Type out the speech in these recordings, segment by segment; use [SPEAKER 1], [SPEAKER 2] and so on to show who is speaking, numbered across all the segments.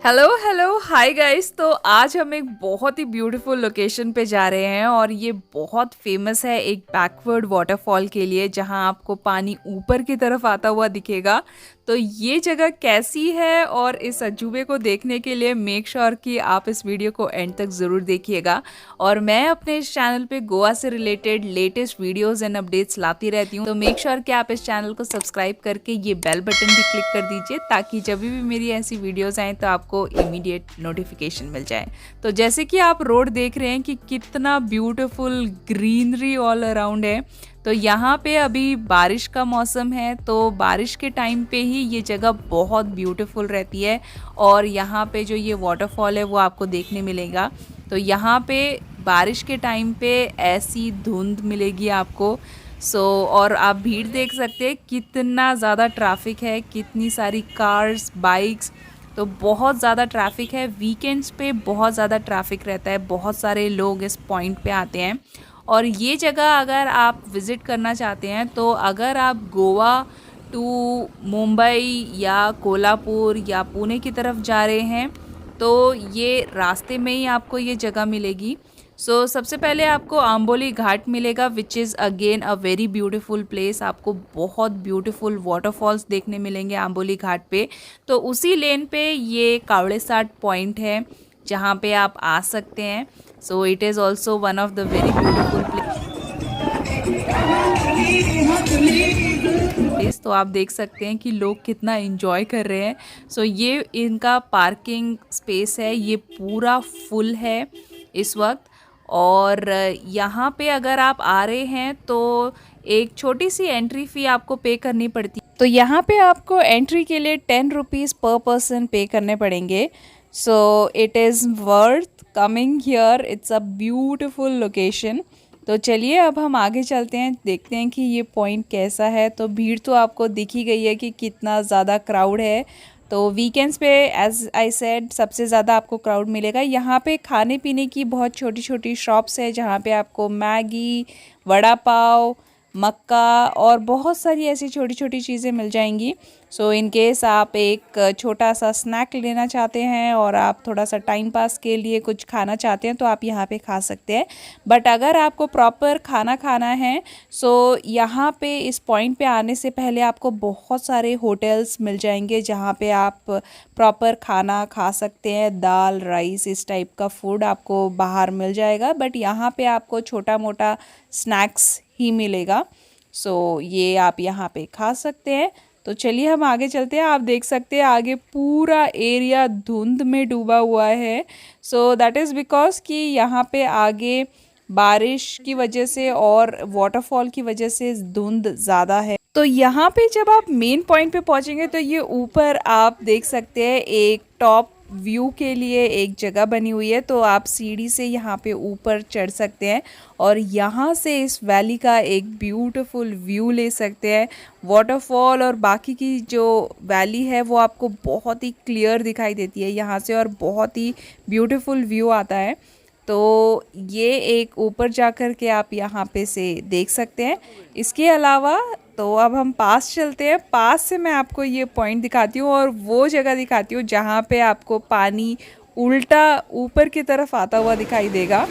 [SPEAKER 1] Hello hello hi guys. तो आज हम एक बहुत ही ब्यूटीफुल लोकेशन पे जा रहे हैं और ये बहुत फेमस है एक बैकवर्ड वाटरफॉल के लिए, जहां आपको पानी ऊपर की तरफ आता हुआ दिखेगा। तो ये जगह कैसी है और इस अजूबे को देखने के लिए मेक श्योर कि आप इस वीडियो को एंड तक ज़रूर देखिएगा। और मैं अपने इस चैनल पे गोवा से related latest videos and updates लाती रहती हूँ, तो मेक श्योर कि आप इस चैनल को सब्सक्राइब करके ये बेल बटन भी क्लिक कर दीजिए, ताकि जब भी मेरी ऐसी वीडियोस आएँ तो आपको इमीडिएट नोटिफिकेशन मिल जाए। तो जैसे कि आप रोड देख रहे हैं कि कितना ब्यूटीफुल ग्रीनरी ऑल अराउंड है। तो यहाँ पे अभी बारिश का मौसम है, तो बारिश के टाइम पे ही ये जगह बहुत ब्यूटीफुल रहती है। और यहाँ पे जो ये वाटरफॉल है वो आपको देखने मिलेगा। तो यहाँ पे बारिश के टाइम पे ऐसी धुंध मिलेगी आपको। और आप भीड़ देख सकते हैं, कितना ज़्यादा ट्रैफिक है, कितनी सारी कार्स बाइक्स। तो बहुत ज़्यादा ट्रैफिक है, वीकेंड्स पे बहुत ज़्यादा ट्रैफिक रहता है, बहुत सारे लोग इस पॉइंट पे आते हैं। और ये जगह अगर आप विज़िट करना चाहते हैं, तो अगर आप गोवा टू मुंबई या कोल्हापुर या पुणे की तरफ जा रहे हैं, तो ये रास्ते में ही आपको ये जगह मिलेगी। सबसे पहले आपको आम्बोली घाट मिलेगा, which is again a very beautiful place. आपको बहुत ब्यूटीफुल वाटरफॉल्स देखने मिलेंगे आम्बोली घाट पे। तो उसी लेन पे ये कावड़े साठ पॉइंट है, जहाँ पे आप आ सकते हैं। It is also one of the very beautiful place. तो आप देख सकते हैं कि लोग कितना एंजॉय कर रहे हैं। ये इनका पार्किंग स्पेस है, ये पूरा फुल है इस वक्त। और यहाँ पे अगर आप आ रहे हैं तो एक छोटी सी एंट्री फ़ी आपको पे करनी पड़ती है। तो यहाँ पे आपको एंट्री के लिए 10 रुपीज़ पर पर्सन पे करने पड़ेंगे। It is worth coming here, it's a beautiful location. तो चलिए अब हम आगे चलते हैं, देखते हैं कि ये पॉइंट कैसा है। तो भीड़ तो आपको दिख ही गई है कि कितना ज़्यादा क्राउड है। तो वीकेंड्स पे एज आई सेड सबसे ज़्यादा आपको क्राउड मिलेगा। यहाँ पे खाने पीने की बहुत छोटी छोटी शॉप्स है, जहाँ पे आपको मैगी, वड़ा पाव, मक्का और बहुत सारी ऐसी छोटी छोटी चीज़ें मिल जाएंगी। इन केस आप एक छोटा सा स्नैक लेना चाहते हैं और आप थोड़ा सा टाइम पास के लिए कुछ खाना चाहते हैं, तो आप यहाँ पे खा सकते हैं। बट अगर आपको प्रॉपर खाना खाना है, यहाँ पे इस पॉइंट पे आने से पहले आपको बहुत सारे होटल्स मिल जाएंगे, जहाँ पे आप प्रॉपर खाना खा सकते हैं। दाल राइस इस टाइप का फूड आपको बाहर मिल जाएगा, बट यहाँ पे आपको छोटा मोटा स्नैक्स ही मिलेगा। ये आप यहाँ पे खा सकते हैं। तो चलिए हम आगे चलते हैं। आप देख सकते हैं आगे पूरा एरिया धुंध में डूबा हुआ है। दैट इज़ बिकॉज कि यहाँ पे आगे बारिश की वजह से और वाटरफॉल की वजह से धुंध ज़्यादा है। तो यहाँ पे जब आप मेन पॉइंट पे पहुँचेंगे, तो ये ऊपर आप देख सकते हैं एक टॉप व्यू के लिए एक जगह बनी हुई है। तो आप सीढ़ी से यहाँ पे ऊपर चढ़ सकते हैं और यहाँ से इस वैली का एक ब्यूटीफुल व्यू ले सकते हैं। वाटरफॉल और बाकी की जो वैली है वो आपको बहुत ही क्लियर दिखाई देती है यहाँ से, और बहुत ही ब्यूटीफुल व्यू आता है। तो ये एक ऊपर जाकर के आप यहाँ पे से देख सकते हैं। इसके अलावा तो अब हम पास चलते हैं। पास से मैं आपको ये पॉइंट दिखाती हूँ और वो जगह दिखाती हूँ जहाँ पे आपको पानी उल्टा ऊपर की तरफ आता हुआ दिखाई देगा।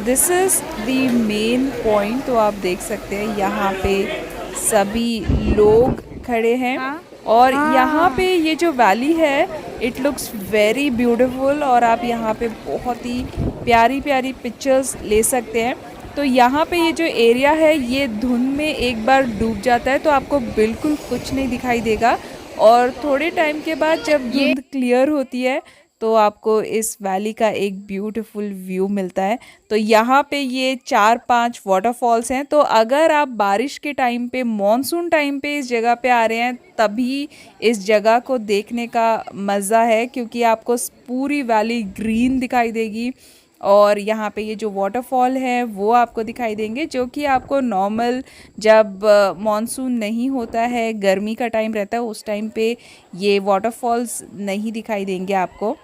[SPEAKER 1] This is the main point. तो आप देख सकते हैं यहाँ पे सभी लोग खड़े हैं और यहाँ पे ये जो वैली है, इट लुक्स वेरी ब्यूटीफुल और आप यहाँ पे बहुत ही प्यारी प्यारी पिक्चर्स ले सकते हैं। तो यहाँ पे ये जो एरिया है ये धुंध में एक बार डूब जाता है, तो आपको बिल्कुल कुछ नहीं दिखाई देगा। और थोड़े टाइम के बाद जब धुंध क्लियर होती है, तो आपको इस वैली का एक ब्यूटीफुल व्यू मिलता है। तो यहाँ पे ये 4-5 वाटरफॉल्स हैं। तो अगर आप बारिश के टाइम पे, मॉनसून टाइम पे इस जगह पे आ रहे हैं, तभी इस जगह को देखने का मज़ा है, क्योंकि आपको पूरी वैली ग्रीन दिखाई देगी। और यहाँ पे ये जो वाटरफॉल है वो आपको दिखाई देंगे, जो कि आपको नॉर्मल जब मॉनसून नहीं होता है, गर्मी का टाइम रहता है, उस टाइम पे ये वाटरफॉल्स नहीं दिखाई देंगे आपको।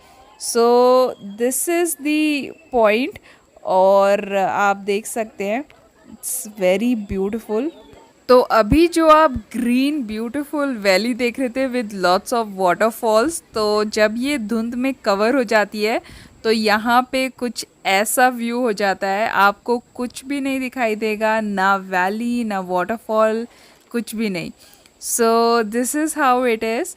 [SPEAKER 1] दिस इज़ दी पॉइंट और आप देख सकते हैं, इट्स वेरी ब्यूटीफुल। तो अभी जो आप ग्रीन ब्यूटीफुल वैली देख रहे थे विद लॉट्स ऑफ वाटरफॉल्स, तो जब ये धुंध में कवर हो जाती है तो यहाँ पे कुछ ऐसा व्यू हो जाता है, आपको कुछ भी नहीं दिखाई देगा, ना वैली ना वाटरफॉल, कुछ भी नहीं। So this is how it is.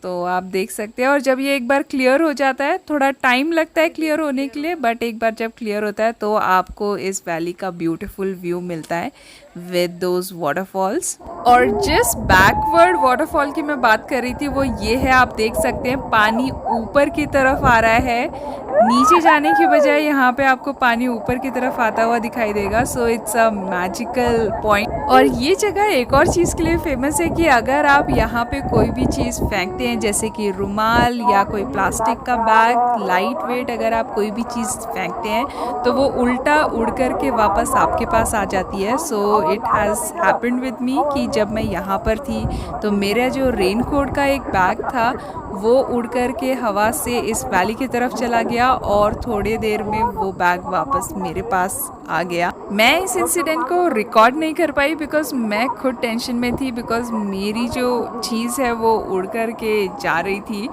[SPEAKER 1] तो आप देख सकते हैं, और जब ये एक बार क्लियर हो जाता है, थोड़ा टाइम लगता है क्लियर होने के लिए, बट एक बार जब क्लियर होता है तो आपको इस वैली का ब्यूटीफुल व्यू मिलता है विद दोज वाटरफॉल्स। और जिस बैकवर्ड वाटरफॉल की मैं बात कर रही थी वो ये है, आप देख सकते हैं पानी ऊपर की तरफ आ रहा है, नीचे जाने की बजाय यहाँ पे आपको पानी ऊपर की तरफ आता हुआ दिखाई देगा। So it's a magical point. और ये जगह एक और चीज़ के लिए फेमस है कि अगर आप यहाँ पे कोई भी चीज़ फेंकते हैं, जैसे कि रुमाल या कोई प्लास्टिक का बैग, लाइट वेट, अगर आप कोई भी चीज़ फेंकते हैं तो वो उल्टा उड़ कर के वापस आपके पास आ जाती है। So it has happened with me कि जब मैं यहाँ पर थी तो मेरा जो रेन कोट का एक बैग था वो उड़ कर के हवा से इस वैली की तरफ चला गया, और थोड़ी देर में वो बैग वापस मेरे पास आ गया। मैं इस इंसिडेंट को रिकॉर्ड नहीं कर पाई बिकॉज मैं खुद टेंशन में थी, बिकॉज मेरी जो चीज़ है वो उड़ कर के जा रही थी।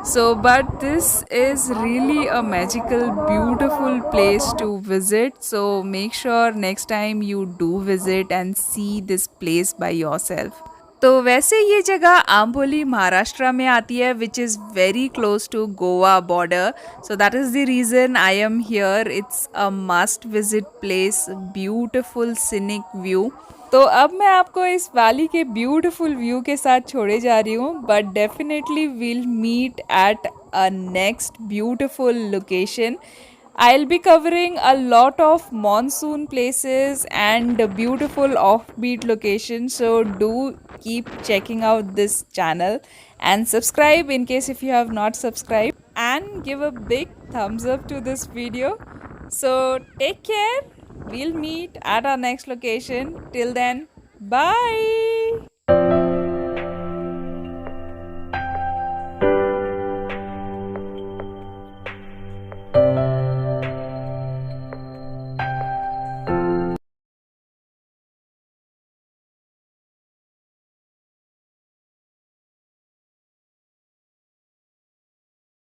[SPEAKER 1] So but this is really a magical beautiful place to visit. So make sure next time you do visit and see this place by yourself. तो वैसे ये जगह आम्बोली महाराष्ट्र में आती है, which is very close to Goa border. So that is the reason I am here. It's a must visit place, beautiful scenic view. तो अब मैं आपको इस वैली के ब्यूटिफुल व्यू के साथ छोड़े जा रही हूँ, but definitely will meet at a next beautiful location. I'll be covering a lot of monsoon places and beautiful offbeat locations, so do keep checking out this channel and subscribe in case if you have not subscribed, and give a big thumbs up to this video. So take care, we'll meet at our next location. Till then, bye.